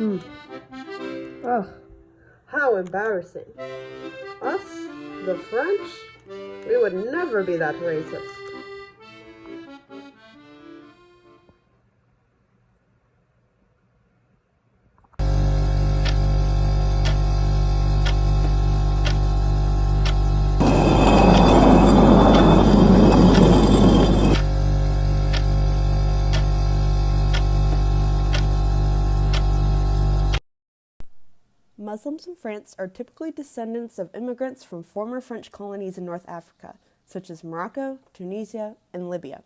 Ugh, how embarrassing. Us, the French, we would never be that racist. Muslims in France are typically descendants of immigrants from former French colonies in North Africa, such as Morocco, Tunisia, and Libya.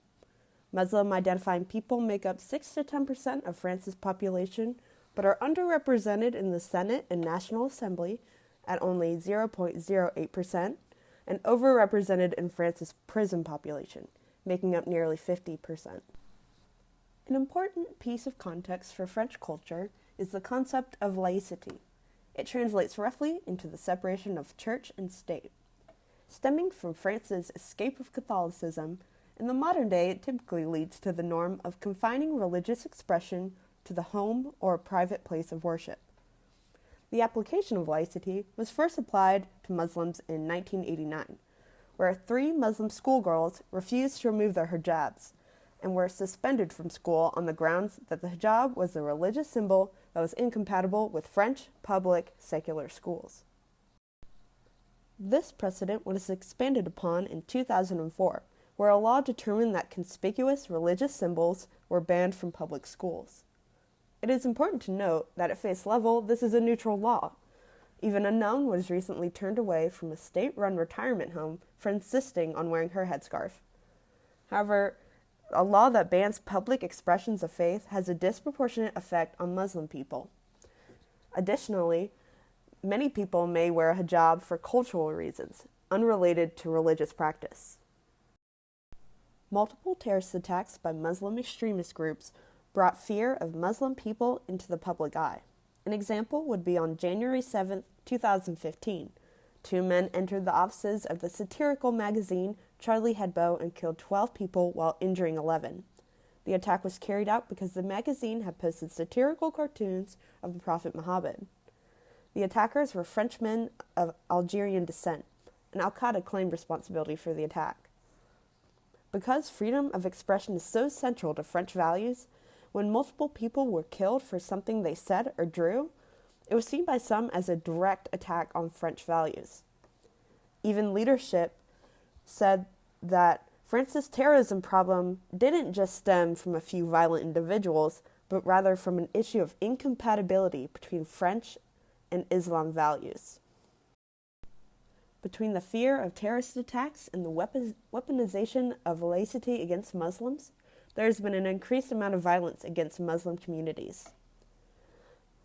Muslim-identifying people make up 6 to 10% of France's population, but are underrepresented in the Senate and National Assembly at only 0.08%, and overrepresented in France's prison population, making up nearly 50%. An important piece of context for French culture is the concept of laicity. It translates roughly into the separation of church and state. Stemming from France's escape of Catholicism, in the modern day it typically leads to the norm of confining religious expression to the home or a private place of worship. The application of laicity was first applied to Muslims in 1989, where 3 Muslim schoolgirls refused to remove their hijabs and were suspended from school on the grounds that the hijab was a religious symbol that was incompatible with French public secular schools. This precedent was expanded upon in 2004, where a law determined that conspicuous religious symbols were banned from public schools. It is important to note that at face level, this is a neutral law. Even a nun was recently turned away from a state-run retirement home for insisting on wearing her headscarf. However, a law that bans public expressions of faith has a disproportionate effect on Muslim people. Additionally, many people may wear a hijab for cultural reasons, unrelated to religious practice. Multiple terrorist attacks by Muslim extremist groups brought fear of Muslim people into the public eye. An example would be on January 7, 2015. 2 men entered the offices of the satirical magazine Charlie Hebdo and killed 12 people while injuring 11. The attack was carried out because the magazine had posted satirical cartoons of the Prophet Muhammad. The attackers were Frenchmen of Algerian descent, and Al-Qaeda claimed responsibility for the attack. Because freedom of expression is so central to French values, when multiple people were killed for something they said or drew, it was seen by some as a direct attack on French values. Even leadership said that France's terrorism problem didn't just stem from a few violent individuals, but rather from an issue of incompatibility between French and Islam values. Between the fear of terrorist attacks and the weaponization of laicity against Muslims, there has been an increased amount of violence against Muslim communities.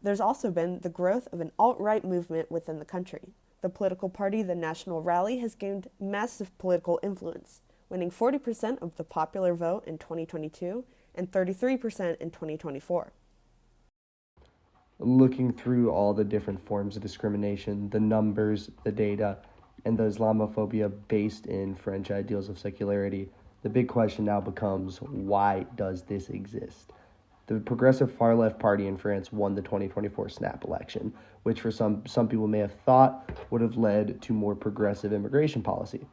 There's also been the growth of an alt-right movement within the country. The political party, the National Rally, has gained massive political influence, winning 40% of the popular vote in 2022 and 33% in 2024. Looking through all the different forms of discrimination, the numbers, the data, and the Islamophobia based in French ideals of secularity, the big question now becomes, why does this exist? The progressive far-left party in France won the 2024 snap election, which for some people may have thought would have led to more progressive immigration policy.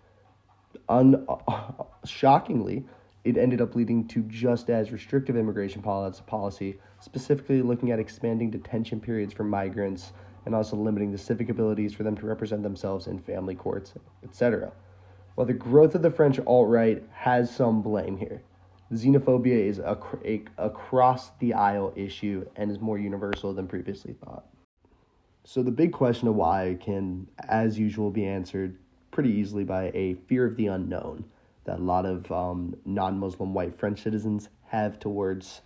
Shockingly, it ended up leading to just as restrictive immigration policy, specifically looking at expanding detention periods for migrants and also limiting the civic abilities for them to represent themselves in family courts, etc. While the growth of the French alt-right has some blame here, xenophobia is a across-the-aisle issue and is more universal than previously thought. So the big question of why can, as usual, be answered pretty easily by a fear of the unknown that a lot of non-Muslim white French citizens have towards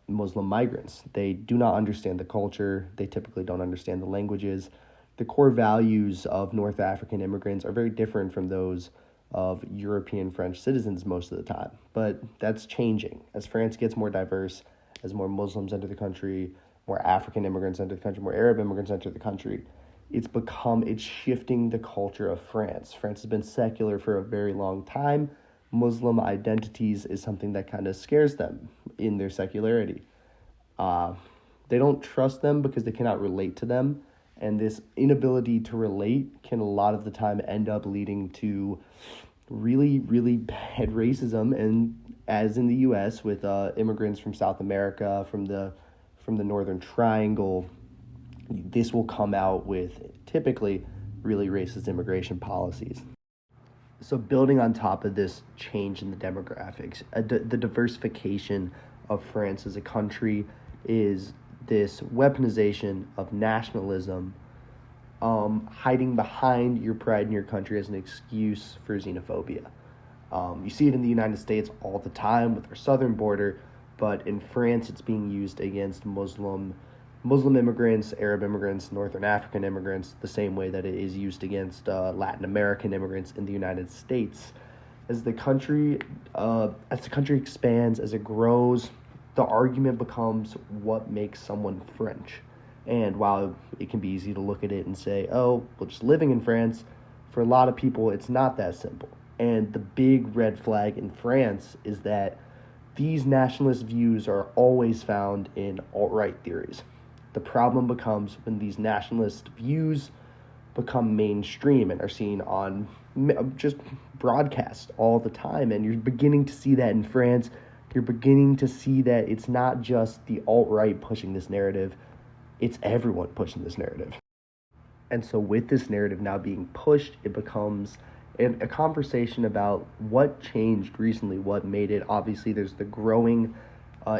Muslim migrants. They do not understand the culture. They typically don't understand the languages. The core values of North African immigrants are very different from those of European French citizens most of the time. But that's changing. As France gets more diverse, as more Muslims enter the country, more African immigrants enter the country, more Arab immigrants enter the country, it's shifting the culture of France. France has been secular for a very long time. Muslim identities is something that kind of scares them in their secularity. They don't trust them because they cannot relate to them. And this inability to relate can a lot of the time end up leading to really, really bad racism. And as in the U.S. with immigrants from South America, from the Northern Triangle, this will come out with typically really racist immigration policies. So building on top of this change in the demographics, the diversification of France as a country is this weaponization of nationalism, hiding behind your pride in your country as an excuse for xenophobia. You see it in the United States all the time with our southern border, but in France it's being used against Muslim immigrants, Arab immigrants, Northern African immigrants, the same way that it is used against Latin American immigrants in the United States. As the country expands, as it grows, the argument becomes what makes someone French. And while it can be easy to look at it and say, oh, well, just living in France, for a lot of people, it's not that simple. And the big red flag in France is that these nationalist views are always found in alt-right theories. The problem becomes when these nationalist views become mainstream and are seen on just broadcast all the time. And you're beginning to see that in France. You're beginning to see that it's not just the alt-right pushing this narrative. It's everyone pushing this narrative. And so with this narrative now being pushed, it becomes a conversation about what changed recently, what made it. Obviously, there's the growing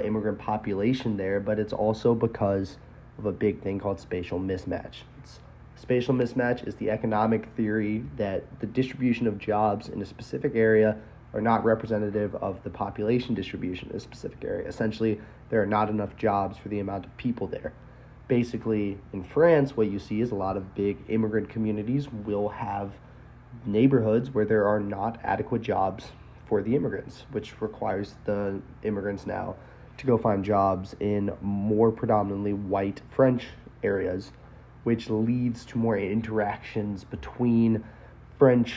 immigrant population there, but it's also because of a big thing called spatial mismatch. Spatial mismatch is the economic theory that the distribution of jobs in a specific area are not representative of the population distribution in a specific area. Essentially, there are not enough jobs for the amount of people there. Basically, in France, what you see is a lot of big immigrant communities will have neighborhoods where there are not adequate jobs for the immigrants, which requires the immigrants now to go find jobs in more predominantly white French areas, which leads to more interactions between French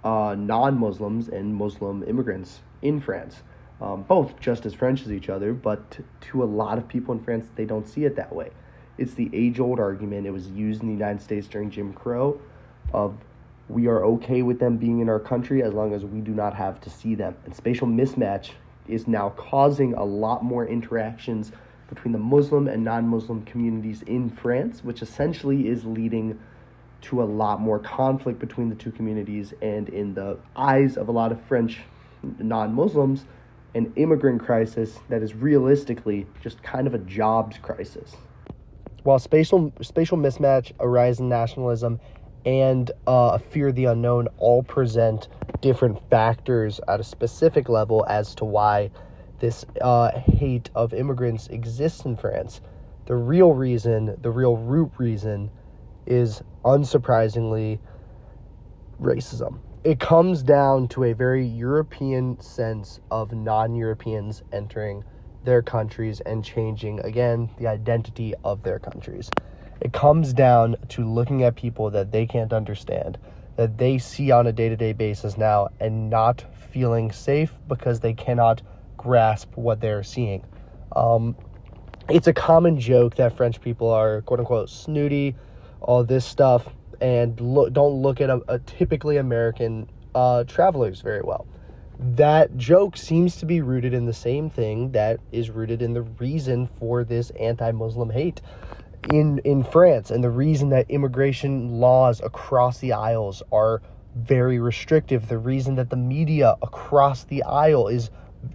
non-Muslims and Muslim immigrants in France. Both just as French as each other, but to a lot of people in France, they don't see it that way. It's the age-old argument. It was used in the United States during Jim Crow of we are okay with them being in our country as long as we do not have to see them. And spatial mismatch is now causing a lot more interactions between the Muslim and non-Muslim communities in France, which essentially is leading to a lot more conflict between the two communities, and in the eyes of a lot of French non-Muslims, an immigrant crisis that is realistically just kind of a jobs crisis. While spatial mismatch, a rise in nationalism, and a fear of the unknown all present different factors at a specific level as to why this hate of immigrants exists in France, the real root reason is unsurprisingly racism. It comes down to a very European sense of non-Europeans entering their countries and changing, again, the identity of their countries. It comes down to looking at people that they can't understand, that they see on a day-to-day basis now, and not feeling safe because they cannot grasp what they're seeing. It's a common joke that French people are, quote-unquote, snooty, all this stuff, and don't look at a typically American travelers very well. That joke seems to be rooted in the same thing that is rooted in the reason for this anti-Muslim hate in France, and the reason that immigration laws across the aisles are very restrictive, the reason that the media across the aisle is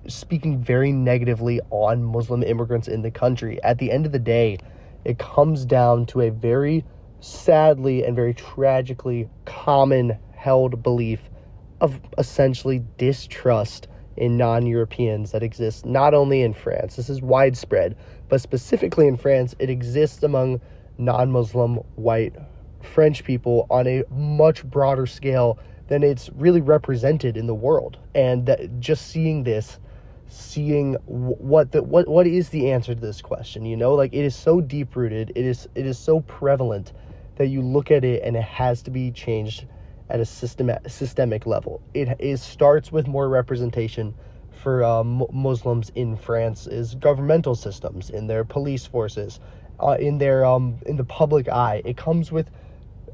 speaking very negatively on Muslim immigrants in the country. At the end of the day, it comes down to a very sadly and very tragically common held belief of essentially distrust in non-Europeans that exists not only in France. This is widespread, but specifically in France, it exists among non-Muslim white French people on a much broader scale than it's really represented in the world. And that just seeing what is the answer to this question, like it is so deep rooted, it is so prevalent that you look at it and it has to be changed at a systemic level. It starts with more representation for Muslims in France is governmental systems, in their police forces, in the public eye. It comes with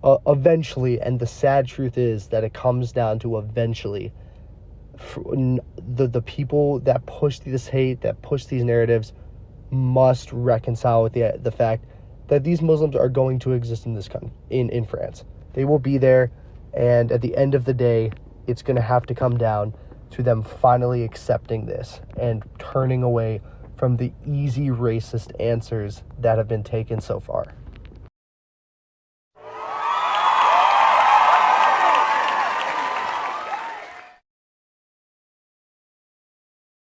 eventually, and the sad truth is that it comes down to eventually the people that push this hate, that push these narratives, must reconcile with the fact that these Muslims are going to exist in this country, in France. They will be there, and at the end of the day, it's going to have to come down to them finally accepting this and turning away from the easy racist answers that have been taken so far.